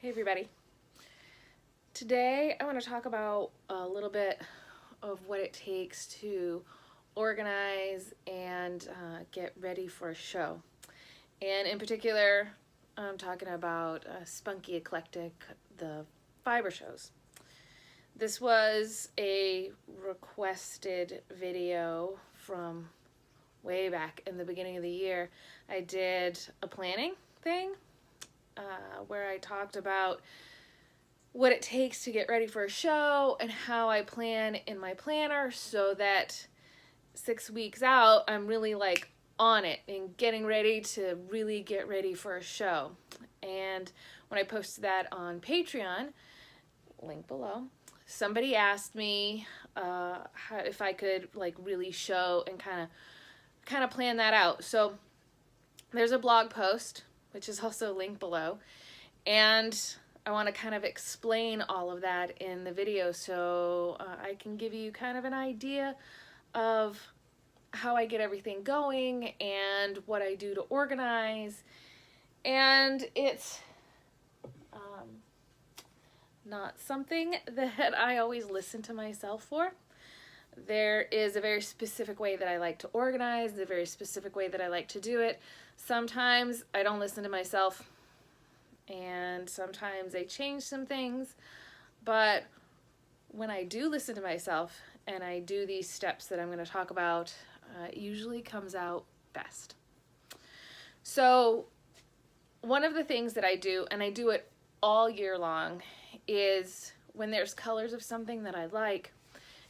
Hey everybody. Today I want to talk about a little bit of what it takes to organize and get ready for a show. And in particular, I'm talking about Spunky Eclectic, the fiber shows. This was a requested video from way back in the beginning of the year. I did a planning thing where I talked about what it takes to get ready for a show and how I plan in my planner so that 6 weeks out I'm really like on it and getting ready to really get ready for a show. And when I posted that on Patreon, link below, somebody asked me if I could like really show and kind of plan that out. So there's a blog post which is also linked below, and I want to kind of explain all of that in the video so I can give you kind of an idea of how I get everything going and what I do to organize. And it's not something that I always listen to myself for. There is a very specific way that I like to organize, a very specific way that I like to do it. Sometimes I don't listen to myself, and sometimes I change some things, but when I do listen to myself and I do these steps that I'm going to talk about, it usually comes out best. So one of the things that I do, and I do it all year long, is when there's colors of something that I like,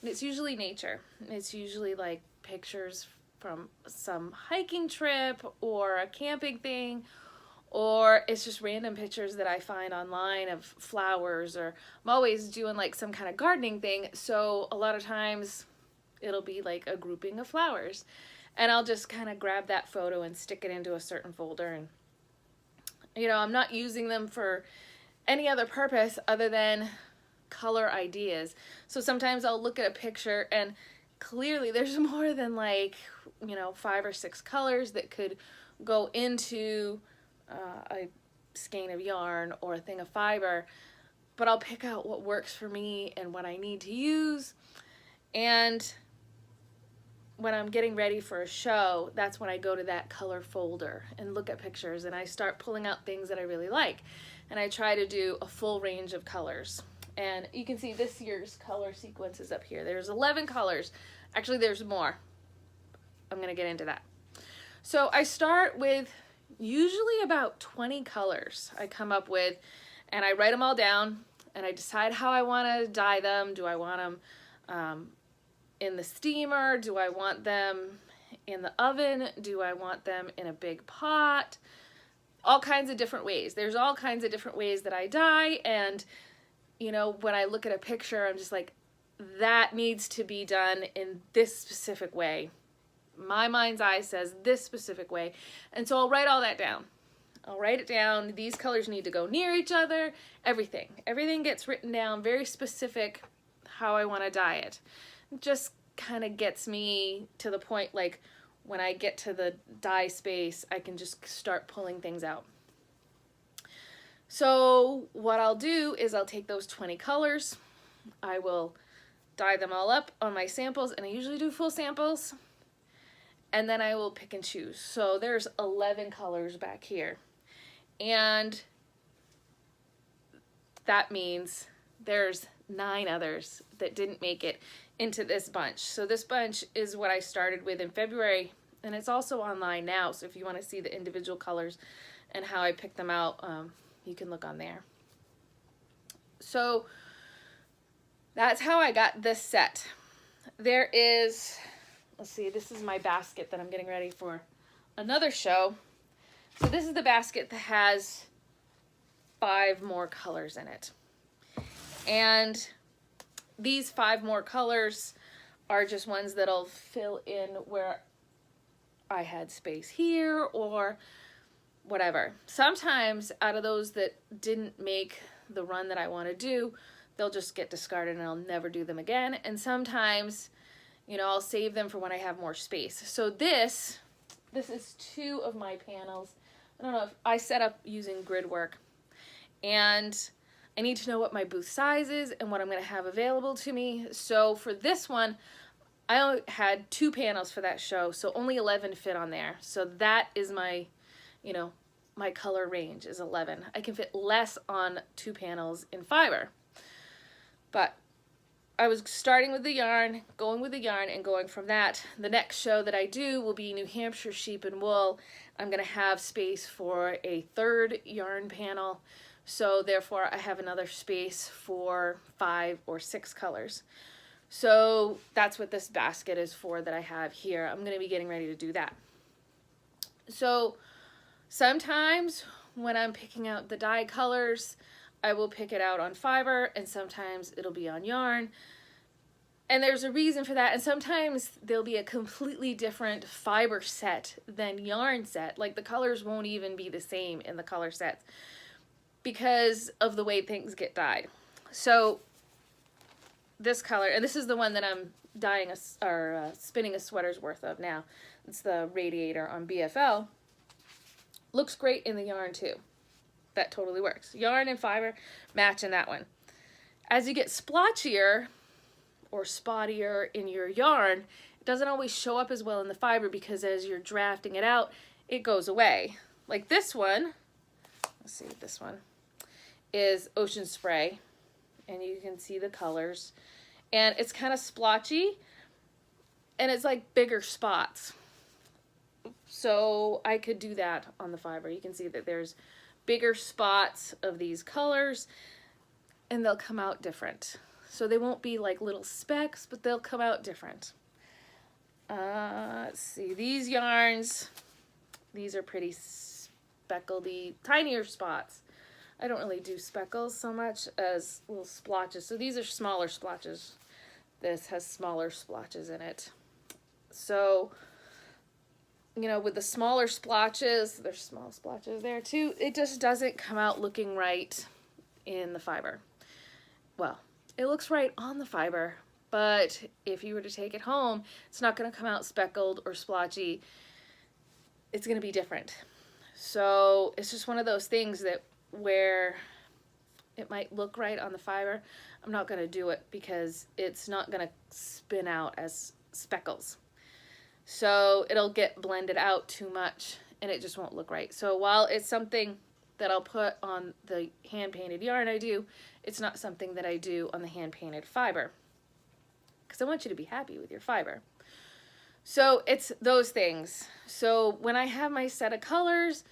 and it's usually nature. It's usually like pictures from some hiking trip or a camping thing, or it's just random pictures that I find online of flowers, or I'm always doing like some kind of gardening thing. So a lot of times it'll be like a grouping of flowers, and I'll just kind of grab that photo and stick it into a certain folder. And I'm not using them for any other purpose other than color ideas. So sometimes I'll look at a picture and clearly there's more than like 5 or 6 colors that could go into a skein of yarn or a thing of fiber, but I'll pick out what works for me and what I need to use. And when I'm getting ready for a show, that's when I go to that color folder and look at pictures, and I start pulling out things that I really like, and I try to do a full range of colors. And you can see this year's color sequence is up here. There's 11 colors. Actually, there's more. I'm going to get into that. So I start with usually about 20 colors I come up with, and I write them all down, and I decide how I want to dye them. Do I want them in the steamer? Do I want them in the oven? Do I want them in a big pot? All kinds of different ways. There's all kinds of different ways that I dye, and when I look at a picture, I'm just like, that needs to be done in this specific way. My mind's eye says this specific way. And so I'll write all that down. I'll write it down. These colors need to go near each other. Everything gets written down, very specific how I want to dye it. It just kind of gets me to the point, like when I get to the dye space, I can just start pulling things out. So what I'll do is I'll take those 20 colors, I will dye them all up on my samples, and I usually do full samples, and then I will pick and choose. So there's 11 colors back here, and that means there's 9 others that didn't make it into this bunch. So this bunch is what I started with in February, and it's also online now, so if you want to see the individual colors and how I picked them out, you can look on there. So that's how I got this set. There is, let's see, this is my basket that I'm getting ready for another show. So this is the basket that has 5 more colors in it. And these 5 more colors are just ones that'll fill in where I had space here or whatever. Sometimes out of those that didn't make the run that I want to do, they'll just get discarded and I'll never do them again. And sometimes, I'll save them for when I have more space. So this is 2 of my panels. I don't know if I set up using grid work, and I need to know what my booth size is and what I'm going to have available to me. So for this one, I only had 2 panels for that show, so only 11 fit on there. So that is my, you know, my color range is 11. I can fit less on 2 panels in fiber. But I was starting with the yarn, going with the yarn, and going from that. The next show that I do will be New Hampshire Sheep and Wool. I'm going to have space for a 3rd yarn panel, so therefore I have another space for 5 or 6 colors. So that's what this basket is for that I have here. I'm going to be getting ready to do that. So sometimes when I'm picking out the dye colors, I will pick it out on fiber, and sometimes it'll be on yarn. And there's a reason for that. And sometimes there'll be a completely different fiber set than yarn set. Like the colors won't even be the same in the color sets because of the way things get dyed. So this color, and this is the one that I'm dyeing spinning a sweater's worth of now. It's the Radiator on BFL. Looks great in the yarn too. That totally works. Yarn and fiber match in that one. As you get splotchier or spottier in your yarn, it doesn't always show up as well in the fiber because as you're drafting it out, it goes away. Like this one, let's see what this one is, Ocean Spray, and you can see the colors, and it's kind of splotchy, and it's like bigger spots. So I could do that on the fiber. You can see that there's bigger spots of these colors, and they'll come out different. So they won't be like little specks, but they'll come out different. Let's see, these yarns, these are pretty speckledy, tinier spots. I don't really do speckles so much as little splotches. So these are smaller splotches. This has smaller splotches in it. So, you know, with the smaller splotches, there's small splotches there too, it just doesn't come out looking right in the fiber. Well, it looks right on the fiber, but if you were to take it home, it's not going to come out speckled or splotchy. It's going to be different. So it's just one of those things that where it might look right on the fiber, I'm not going to do it because it's not going to spin out as speckles. So it'll get blended out too much and it just won't look right. So while it's something that I'll put on the hand-painted yarn I do, it's not something that I do on the hand-painted fiber because I want you to be happy with your fiber. So it's those things. So when I have my set of colors,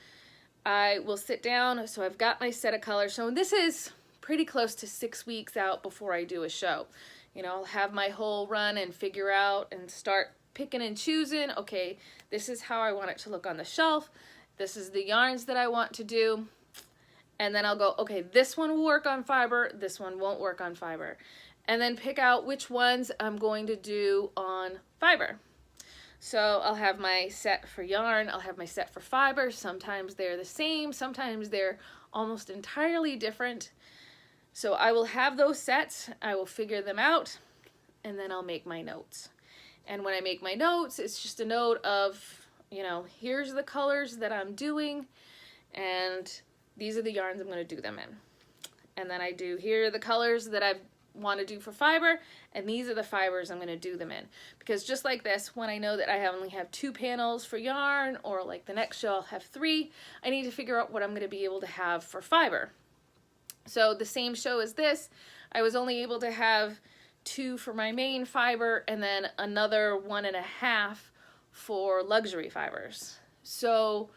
I will sit down. So I've got my set of colors. So this is pretty close to 6 weeks out before I do a show. You know, I'll have my whole run and figure out and start picking and choosing. Okay, this is how I want it to look on the shelf. This is the yarns that I want to do. And then I'll go, okay, this one will work on fiber. This one won't work on fiber. And then pick out which ones I'm going to do on fiber. So I'll have my set for yarn, I'll have my set for fiber. Sometimes they're the same, sometimes they're almost entirely different. So I will have those sets, I will figure them out, and then I'll make my notes. And when I make my notes, it's just a note of, you know, here's the colors that I'm doing, and these are the yarns I'm going to do them in. And then I do, here are the colors that I want to do for fiber, and these are the fibers I'm going to do them in. Because just like this, when I know that I only have 2 panels for yarn, or like the next show I'll have 3, I need to figure out what I'm going to be able to have for fiber. So the same show as this, I was only able to have 2 for my main fiber, and then another 1.5 for luxury fibers. So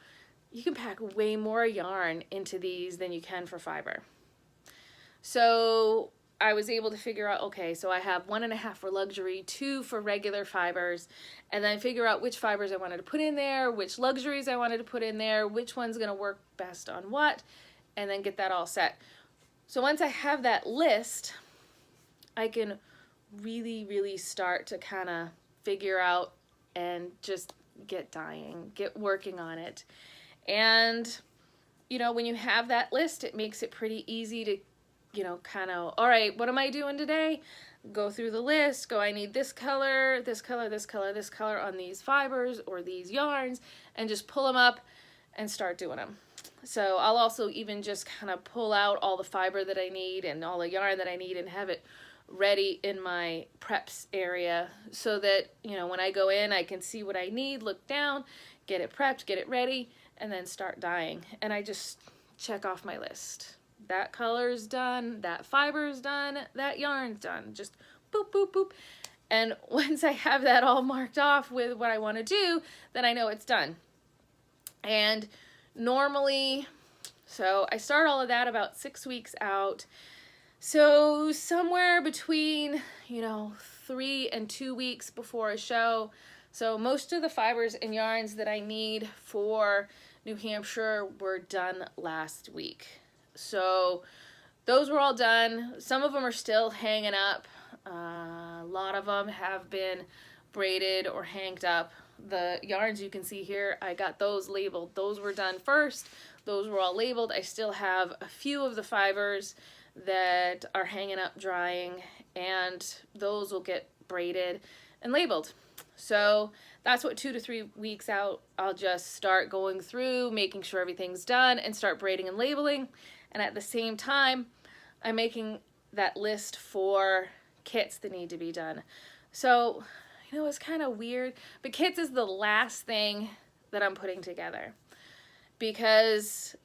you can pack way more yarn into these than you can for fiber. So I was able to figure out, okay, so I have 1.5 for luxury, 2 for regular fibers, and then figure out which fibers I wanted to put in there, which luxuries I wanted to put in there, which one's going to work best on what, and then get that all set. So once I have that list, I can really, really start to kind of figure out and just get dyeing, get working on it. And, you know, when you have that list, it makes it pretty easy to, you know, kind of, all right, what am I doing today? Go through the list, go, I need this color, this color, this color, this color on these fibers or these yarns, and just pull them up and start doing them. So I'll also even just kind of pull out all the fiber that I need and all the yarn that I need and have it ready in my preps area so that, you know, when I go in, I can see what I need, look down, get it prepped, get it ready, and then start dyeing. And I just check off my list. That color's done, that fiber's done, that yarn's done. Just boop, boop, boop. And once I have that all marked off with what I want to do, then I know it's done. And normally, so I start all of that about 6 weeks out. So somewhere between, you know, 3 and 2 weeks before a show. So most of the fibers and yarns that I need for New Hampshire were done last week. So those were all done. Some of them are still hanging up. A lot of them have been braided or hanged up. The yarns you can see here, I got those labeled. Those were done first. Those were all labeled. I still have a few of the fibers that are hanging up drying, and those will get braided and labeled. So that's what 2 to 3 weeks out, I'll just start going through, making sure everything's done, and start braiding and labeling. And at the same time, I'm making that list for kits that need to be done. So, you know, it's kind of weird, but kits is the last thing that I'm putting together because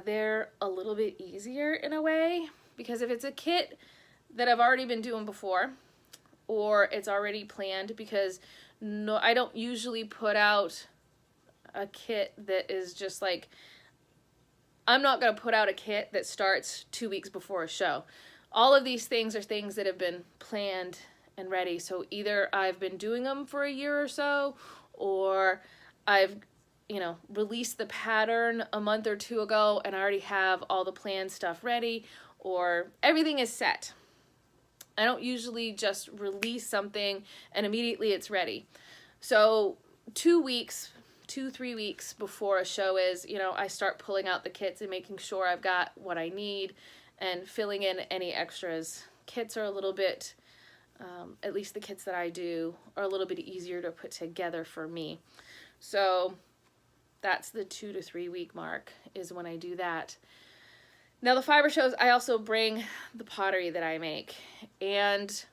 they're a little bit easier in a way. Because if it's a kit that I've already been doing before, or it's already planned, because no, I don't usually put out a kit that is just like, I'm not going to put out a kit that starts 2 weeks before a show. All of these things are things that have been planned and ready. So either I've been doing them for a year or so, or I've, you know, released the pattern a month or two ago and I already have all the planned stuff ready, or everything is set. I don't usually just release something and immediately it's ready. So 2 weeks, 2-3 weeks before a show is, you know, I start pulling out the kits and making sure I've got what I need and filling in any extras. Kits are a little bit, at least the kits that I do, are a little bit easier to put together for me. So that's the 2 to 3 week mark is when I do that. Now the fiber shows, I also bring the pottery that I make, and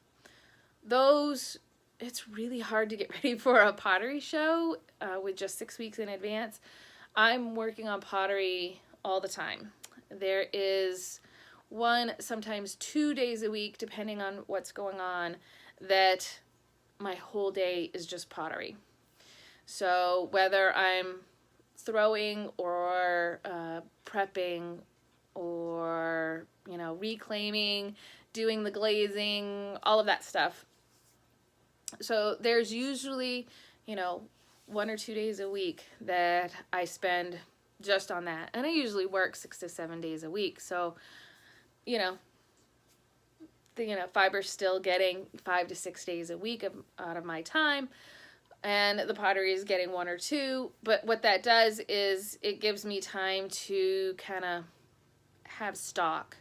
those, it's really hard to get ready for a pottery show with just 6 weeks in advance. I'm working on pottery all the time. There is 1, sometimes 2 days a week, depending on what's going on, that my whole day is just pottery. So whether I'm throwing or prepping or, you know, reclaiming, doing the glazing, all of that stuff. So there's usually, you know, 1 or 2 days a week that I spend just on that. And I usually work 6 to 7 days a week. So, you know, fiber's still getting 5 to 6 days a week out of my time. And the pottery is getting 1 or 2. But what that does is it gives me time to kind of have stock,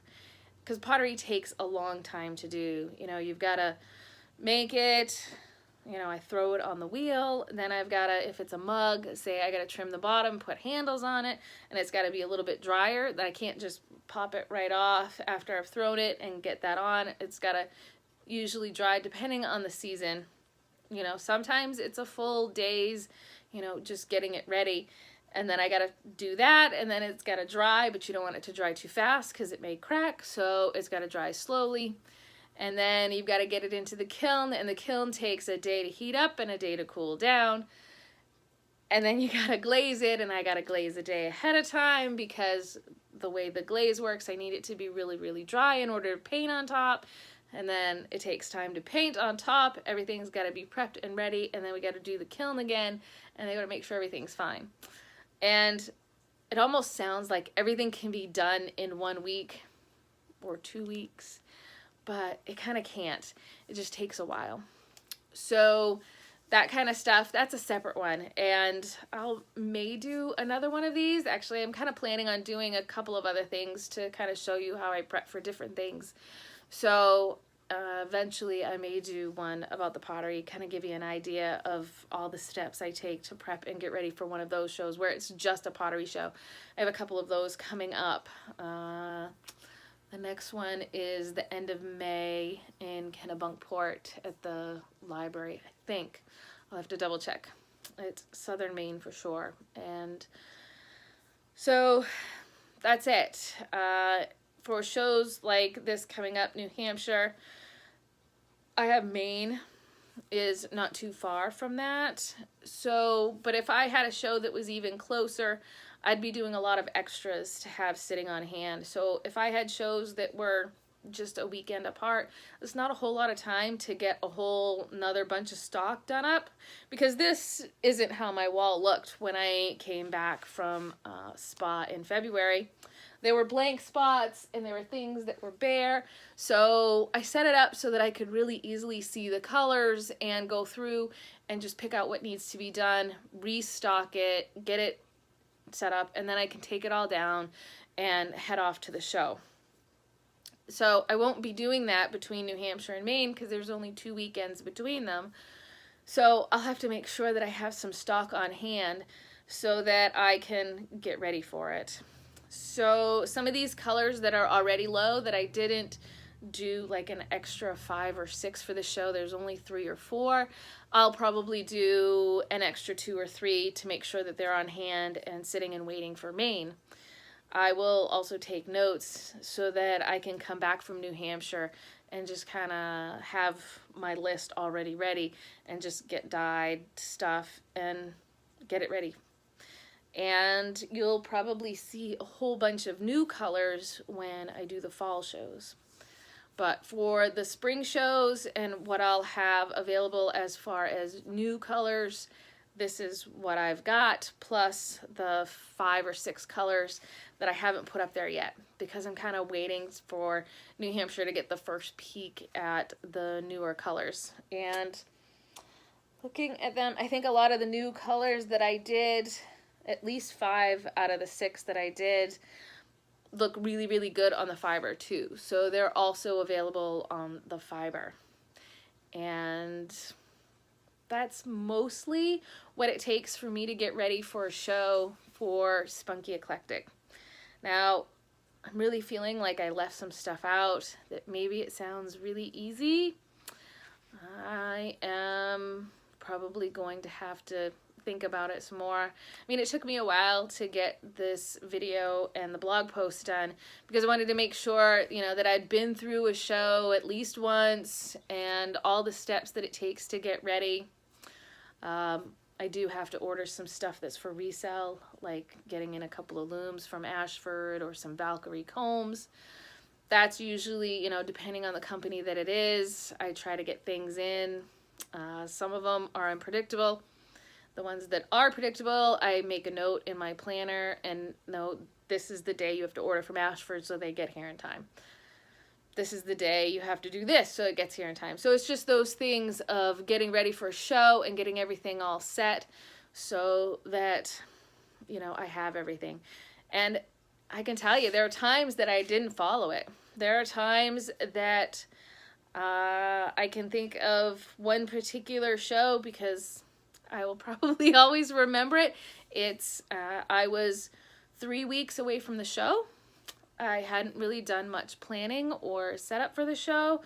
because pottery takes a long time to do. You know, you've got to make it, you know, I throw it on the wheel, then I've got to, if it's a mug, say I got to trim the bottom, put handles on it, and it's got to be a little bit drier. That I can't just pop it right off after I've thrown it and get that on. It's got to usually dry depending on the season. You know, sometimes it's a full day's, you know, just getting it ready. And then I got to do that, and then it's got to dry, but you don't want it to dry too fast because it may crack, so it's got to dry slowly. And then you've got to get it into the kiln, and the kiln takes a day to heat up and a day to cool down. And then you got to glaze it, and I got to glaze a day ahead of time because the way the glaze works, I need it to be really, really dry in order to paint on top. And then it takes time to paint on top. Everything's got to be prepped and ready, and then we got to do the kiln again, and they got to make sure everything's fine. And it almost sounds like everything can be done in 1 week or 2 weeks, but it kind of can't. It just takes a while. So that kind of stuff, that's a separate one. And I'll may do another one of these. Actually, I'm kind of planning on doing a couple of other things to kind of show you how I prep for different things. So eventually I may do one about the pottery, kind of give you an idea of all the steps I take to prep and get ready for one of those shows where it's just a pottery show. I have a couple of those coming up. The next one is the end of May in Kennebunkport at the library, I think. I'll have to double check. It's Southern Maine for sure. And so that's it. For shows like this coming up, New Hampshire, I have Maine is not too far from that. So, but if I had a show that was even closer, I'd be doing a lot of extras to have sitting on hand. So if I had shows that were just a weekend apart, it's not a whole lot of time to get a whole another bunch of stock done up, because this isn't how my wall looked when I came back from spa in February. There were blank spots and there were things that were bare. So I set it up so that I could really easily see the colors and go through and just pick out what needs to be done, restock it, get it set up, and then I can take it all down and head off to the show. So I won't be doing that between New Hampshire and Maine because there's only 2 weekends between them. So I'll have to make sure that I have some stock on hand so that I can get ready for it. So some of these colors that are already low that I didn't do like an extra 5 or 6 for the show, there's only 3 or 4. I'll probably do an extra 2 or 3 to make sure that they're on hand and sitting and waiting for Maine. I will also take notes so that I can come back from New Hampshire and just kind of have my list already ready and just get dyed stuff and get it ready. And you'll probably see a whole bunch of new colors when I do the fall shows. But for the spring shows and what I'll have available as far as new colors, this is what I've got, plus the 5 or 6 colors that I haven't put up there yet, because I'm kind of waiting for New Hampshire to get the first peek at the newer colors. And looking at them, I think a lot of the new colors that I did, at least 5 out of the 6 that I did, look really, really good on the fiber too. So they're also available on the fiber. And that's mostly what it takes for me to get ready for a show for Spunky Eclectic. Now, I'm really feeling like I left some stuff out that maybe it sounds really easy. I am probably going to have to think about it some more. I mean, it took me a while to get this video and the blog post done because I wanted to make sure, you know, that I'd been through a show at least once and all the steps that it takes to get ready. I do have to order some stuff that's for resale, like getting in a couple of looms from Ashford or some Valkyrie combs. That's usually, you know, depending on the company that it is, I try to get things in. Some of them are unpredictable. The ones that are predictable, I make a note in my planner and note this is the day you have to order from Ashford so they get here in time. This is the day you have to do this so it gets here in time. So it's just those things of getting ready for a show and getting everything all set so that, you know, I have everything. And I can tell you, there are times that I didn't follow it. There are times that I can think of one particular show because I will probably always remember it. It's, I was 3 weeks away from the show. I hadn't really done much planning or setup for the show.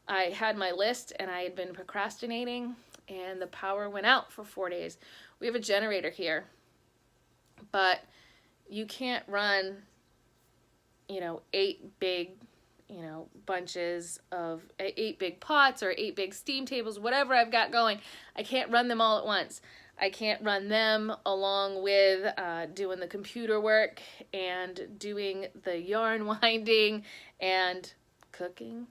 I had my list and I had been procrastinating and the power went out for 4 days. We have a generator here, but you can't run, you know, 8 big, you know, bunches of 8 big pots or 8 big steam tables, whatever I've got going. I can't run them all at once. I can't run them along with doing the computer work and doing the yarn winding and cooking.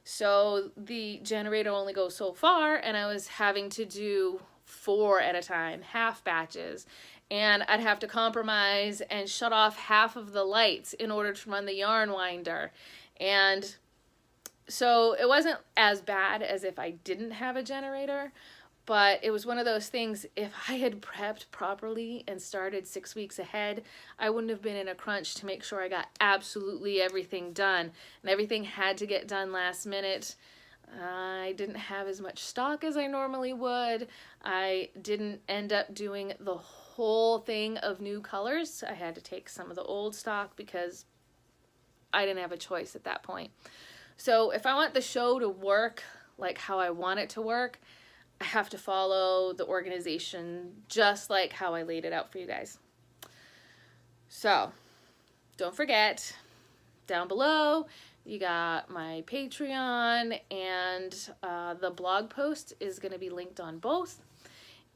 So the generator only goes so far and I was having to do 4 at a time, half batches. And I'd have to compromise and shut off half of the lights in order to run the yarn winder. And so it wasn't as bad as if I didn't have a generator, but it was one of those things, if I had prepped properly and started 6 weeks ahead, I wouldn't have been in a crunch to make sure I got absolutely everything done. And everything had to get done last minute. I didn't have as much stock as I normally would. I didn't end up doing the whole thing of new colors. I had to take some of the old stock because I didn't have a choice at that point. So if I want the show to work like how I want it to work, I have to follow the organization just like how I laid it out for you guys. So don't forget, down below you got my Patreon, and the blog post is going to be linked on both,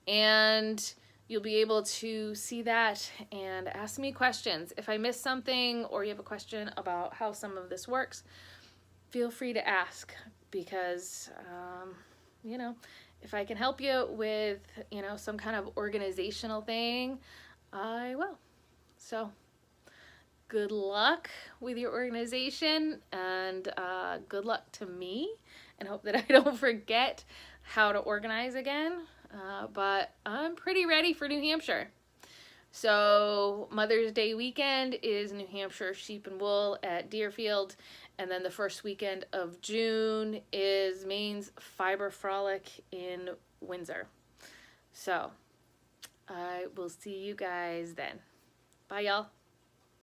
and you'll be able to see that and ask me questions. If I miss something or you have a question about how some of this works, feel free to ask, because you know, if I can help you with, you know, some kind of organizational thing, I will. So good luck with your organization, and good luck to me, and hope that I don't forget how to organize again. But I'm pretty ready for New Hampshire. So Mother's Day weekend is New Hampshire Sheep and Wool at Deerfield, and then the first weekend of June is Maine's Fiber Frolic in Windsor. So I will see you guys then. Bye, y'all.